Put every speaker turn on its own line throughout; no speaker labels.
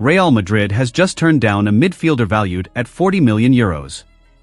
Real Madrid has just turned down a midfielder valued at €40 million.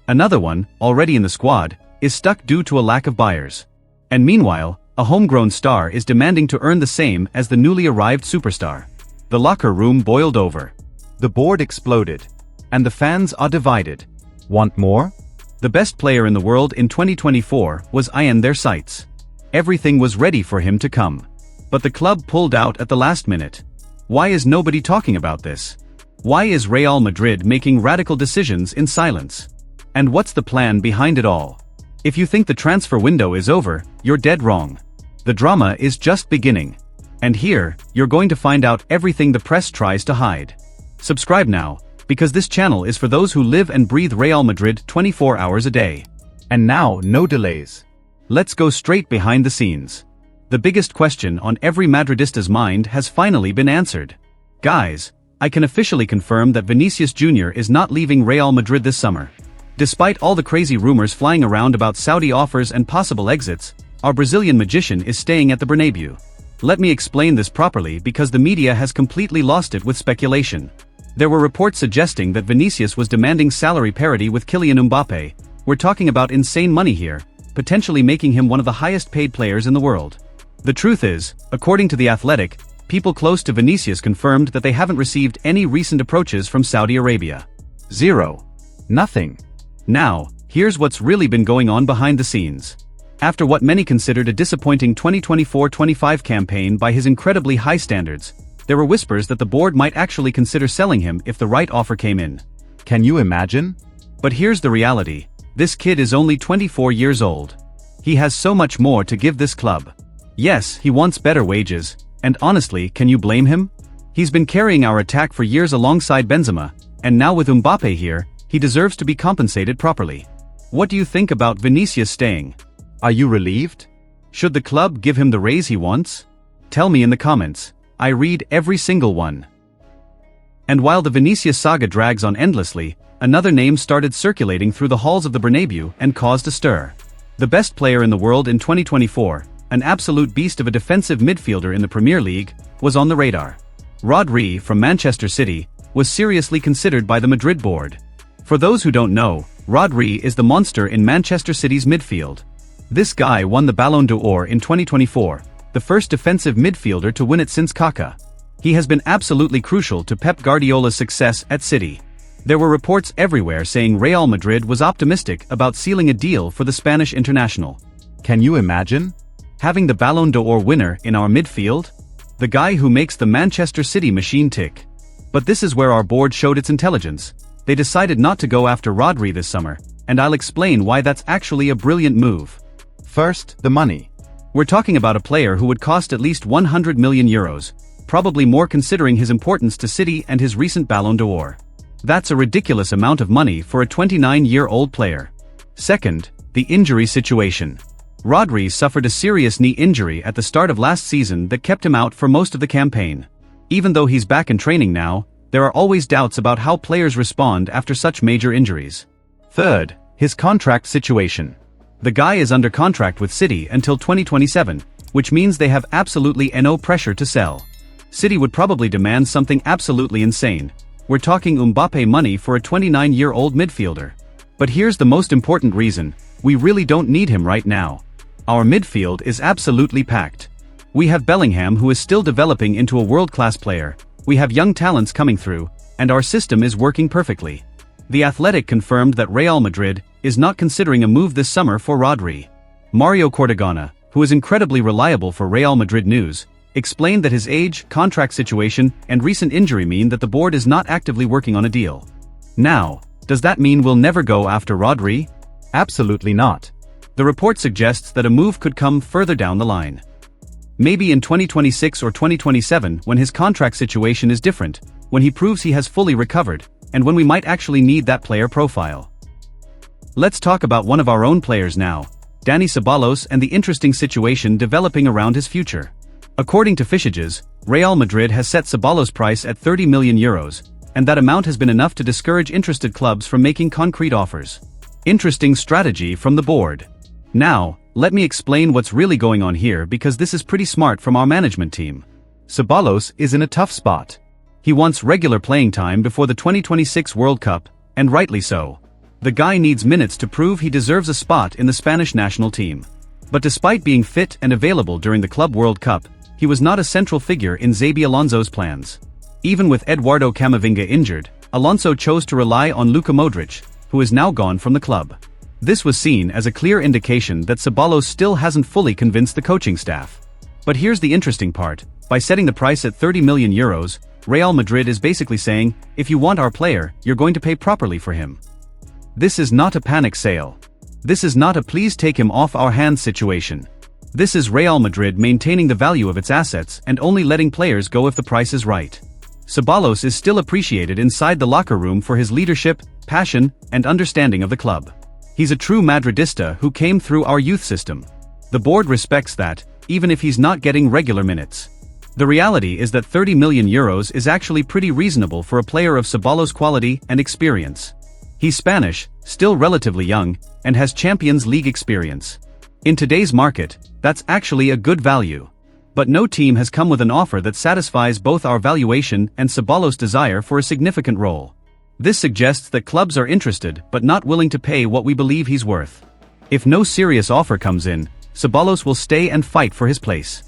Another one, already in the squad, is stuck due to a lack of buyers. And meanwhile, a homegrown star is demanding to earn the same as the newly arrived superstar. The locker room boiled over.
The board exploded. And the fans are divided. Want more?
The best player in the world in 2024 was eyeing their sights. Everything was ready for him to come. But the club pulled out at the last minute. Why is nobody talking about this? Why is Real Madrid making radical decisions in silence? And what's the plan behind it all? If you think the transfer window is over, you're dead wrong. The drama is just beginning. And here, you're going to find out everything the press tries to hide. Subscribe now, because this channel is for those who live and breathe Real Madrid 24 hours a day.
And now, no delays.
Let's go straight behind the scenes. The biggest question on every Madridista's mind has finally been answered. Guys, I can officially confirm that Vinicius Jr is not leaving Real Madrid this summer. Despite all the crazy rumors flying around about Saudi offers and possible exits, our Brazilian magician is staying at the Bernabeu. Let me explain this properly because the media has completely lost it with speculation. There were reports suggesting that Vinicius was demanding salary parity with Kylian Mbappe. We're talking about insane money here, potentially making him one of the highest paid players in the world. The truth is, according to The Athletic, people close to Vinicius confirmed that they haven't received any recent approaches from Saudi Arabia.
Zero. Nothing.
Now, here's what's really been going on behind the scenes. After what many considered a disappointing 2024-25 campaign by his incredibly high standards, there were whispers that the board might actually consider selling him if the right offer came in.
Can you imagine?
But here's the reality. This kid is only 24 years old. He has so much more to give this club. Yes, he wants better wages, and honestly, can you blame him? He's been carrying our attack for years alongside Benzema, and now with Mbappe here, he deserves to be compensated properly. What do you think about Vinicius staying?
Are you relieved?
Should the club give him the raise he wants? Tell me in the comments. I read every single one. And while the Vinicius saga drags on endlessly, another name started circulating through the halls of the Bernabeu and caused a stir. The best player in the world in 2024, an absolute beast of a defensive midfielder in the Premier League, was on the radar. Rodri from Manchester City was seriously considered by the Madrid board. For those who don't know, Rodri is the monster in Manchester City's midfield. This guy won the Ballon d'Or in 2024, the first defensive midfielder to win it since Kaká. He has been absolutely crucial to Pep Guardiola's success at City. There were reports everywhere saying Real Madrid was optimistic about sealing a deal for the Spanish international.
Can you imagine?
Having the Ballon d'Or winner in our midfield? The guy who makes the Manchester City machine tick. But this is where our board showed its intelligence. They decided not to go after Rodri this summer, and I'll explain why that's actually a brilliant move.
First, the money.
We're talking about a player who would cost at least €100 million, probably more considering his importance to City and his recent Ballon d'Or. That's a ridiculous amount of money for a 29-year-old player. Second, the injury situation. Rodri suffered a serious knee injury at the start of last season that kept him out for most of the campaign. Even though he's back in training now, there are always doubts about how players respond after such major injuries. Third, his contract situation. The guy is under contract with City until 2027, which means they have absolutely no pressure to sell. City would probably demand something absolutely insane. We're talking Mbappe money for a 29-year-old midfielder. But here's the most important reason: we really don't need him right now. Our midfield is absolutely packed. We have Bellingham, who is still developing into a world-class player, we have young talents coming through, and our system is working perfectly. The Athletic confirmed that Real Madrid is not considering a move this summer for Rodri. Mario Cortegana, who is incredibly reliable for Real Madrid news, explained that his age, contract situation, and recent injury mean that the board is not actively working on a deal. Now, does that mean we'll never go after Rodri?
Absolutely not.
The report suggests that a move could come further down the line. Maybe in 2026 or 2027, when his contract situation is different, when he proves he has fully recovered, and when we might actually need that player profile. Let's talk about one of our own players now, Dani Ceballos, and the interesting situation developing around his future. According to Fishages, Real Madrid has set Ceballos' price at €30 million, and that amount has been enough to discourage interested clubs from making concrete offers. Interesting strategy from the board. Now, let me explain what's really going on here, because this is pretty smart from our management team.
Ceballos is in a tough spot.
He wants regular playing time before the 2026 World Cup, and rightly so. The guy needs minutes to prove he deserves a spot in the Spanish national team. But despite being fit and available during the Club World Cup, he was not a central figure in Xabi Alonso's plans. Even with Eduardo Camavinga injured, Alonso chose to rely on Luka Modric, who is now gone from the club. This was seen as a clear indication that Ceballos still hasn't fully convinced the coaching staff. But here's the interesting part: by setting the price at €30 million, Real Madrid is basically saying, if you want our player, you're going to pay properly for him. This is not a panic sale. This is not a please take him off our hands situation. This is Real Madrid maintaining the value of its assets and only letting players go if the price is right. Ceballos is still appreciated inside the locker room for his leadership, passion, and understanding of the club. He's a true Madridista who came through our youth system. The board respects that, even if he's not getting regular minutes. The reality is that €30 million is actually pretty reasonable for a player of Ceballos' quality and experience. He's Spanish, still relatively young, and has Champions League experience. In today's market, that's actually a good value. But no team has come with an offer that satisfies both our valuation and Ceballos' desire for a significant role. This suggests that clubs are interested but not willing to pay what we believe he's worth. If no serious offer comes in, Ceballos will stay and fight for his place.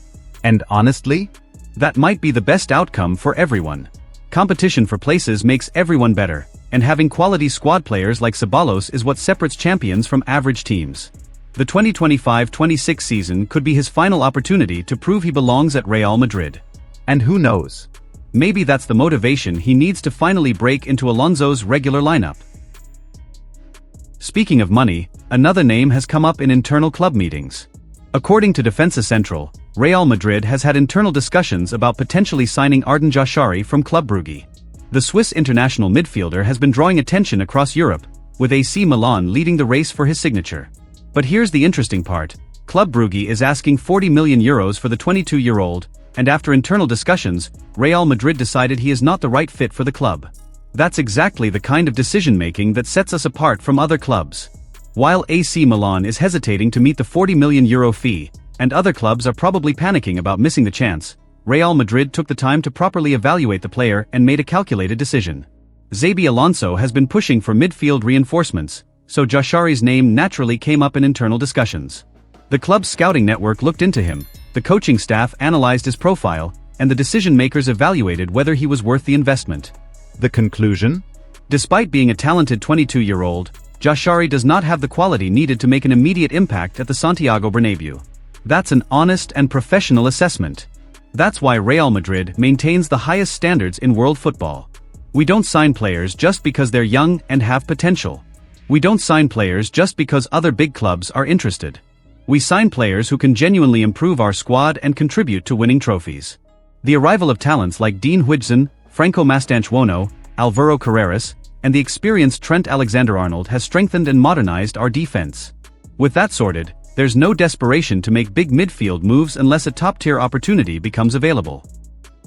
And honestly,
that might be the best outcome for everyone. Competition for places makes everyone better, and having quality squad players like Ceballos is what separates champions from average teams. The 2025-26 season could be his final opportunity to prove he belongs at Real Madrid.
And who knows?
Maybe that's the motivation he needs to finally break into Alonso's regular lineup. Speaking of money, another name has come up in internal club meetings. According to Defensa Central, Real Madrid has had internal discussions about potentially signing Arden Jashari from Club Brugge. The Swiss international midfielder has been drawing attention across Europe, with AC Milan leading the race for his signature. But here's the interesting part: Club Brugge is asking €40 million for the 22-year-old, and after internal discussions, Real Madrid decided he is not the right fit for the club. That's exactly the kind of decision-making that sets us apart from other clubs. While AC Milan is hesitating to meet the €40 million fee, and other clubs are probably panicking about missing the chance, Real Madrid took the time to properly evaluate the player and made a calculated decision. Xabi Alonso has been pushing for midfield reinforcements, so Jashari's name naturally came up in internal discussions. The club's scouting network looked into him, the coaching staff analyzed his profile, and the decision-makers evaluated whether he was worth the investment.
The conclusion?
Despite being a talented 22-year-old, Jashari does not have the quality needed to make an immediate impact at the Santiago Bernabéu. That's an honest and professional assessment. That's why Real Madrid maintains the highest standards in world football. We don't sign players just because they're young and have potential. We don't sign players just because other big clubs are interested. We sign players who can genuinely improve our squad and contribute to winning trophies. The arrival of talents like Dean Huijsen, Franco Mastantuono, Alvaro Carreras, and the experienced Trent Alexander-Arnold has strengthened and modernized our defense. With that sorted, there's no desperation to make big midfield moves unless a top-tier opportunity becomes available.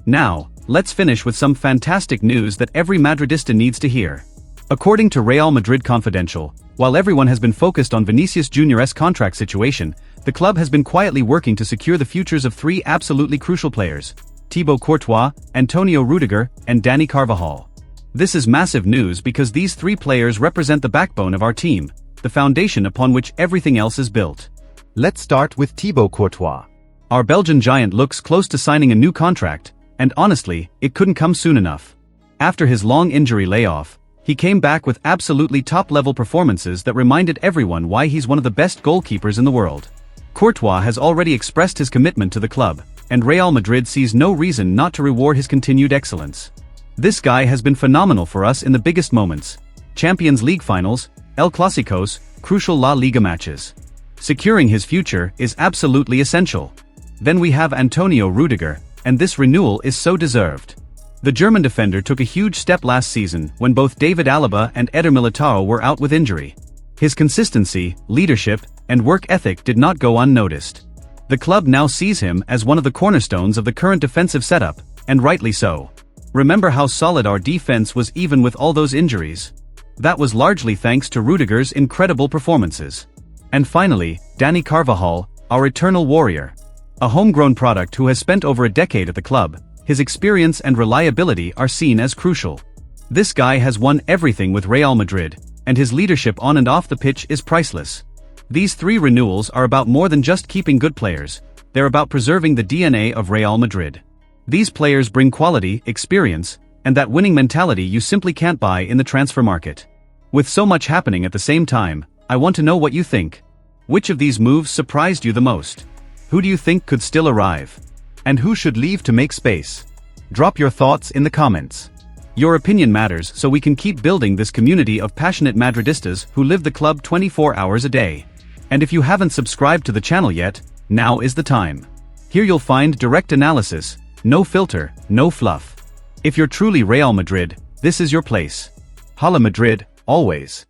Now, let's finish with some fantastic news that every Madridista needs to hear. According to Real Madrid Confidential, while everyone has been focused on Vinicius Jr.'s contract situation, the club has been quietly working to secure the futures of three absolutely crucial players: Thibaut Courtois, Antonio Rudiger, and Dani Carvajal. This is massive news because these three players represent the backbone of our team, the foundation upon which everything else is built.
Let's start with Thibaut Courtois.
Our Belgian giant looks close to signing a new contract, and honestly, it couldn't come soon enough. After his long injury layoff, he came back with absolutely top-level performances that reminded everyone why he's one of the best goalkeepers in the world. Courtois has already expressed his commitment to the club, and Real Madrid sees no reason not to reward his continued excellence. This guy has been phenomenal for us in the biggest moments: Champions League finals, El Clásicos, crucial La Liga matches. Securing his future is absolutely essential. Then we have Antonio Rudiger, and this renewal is so deserved. The German defender took a huge step last season when both David Alaba and Eder Militao were out with injury. His consistency, leadership, and work ethic did not go unnoticed. The club now sees him as one of the cornerstones of the current defensive setup, and rightly so. Remember how solid our defense was even with all those injuries? That was largely thanks to Rudiger's incredible performances. And finally, Dani Carvajal, our eternal warrior. A homegrown product who has spent over a decade at the club, His experience and reliability are seen as crucial. This guy has won everything with Real Madrid, and his leadership on and off the pitch is priceless. These 3 renewals are about more than just keeping good players, they're about preserving the DNA of Real Madrid. These players bring quality, experience, and that winning mentality you simply can't buy in the transfer market. With so much happening at the same time, I want to know what you think. Which of these moves surprised you the most? Who do you think could still arrive? And who should leave to make space? Drop your thoughts in the comments. Your opinion matters so we can keep building this community of passionate Madridistas who live the club 24 hours a day. And if you haven't subscribed to the channel yet, now is the time. Here you'll find direct analysis, no filter, no fluff. If you're truly Real Madrid, this is your place. Hala Madrid, always.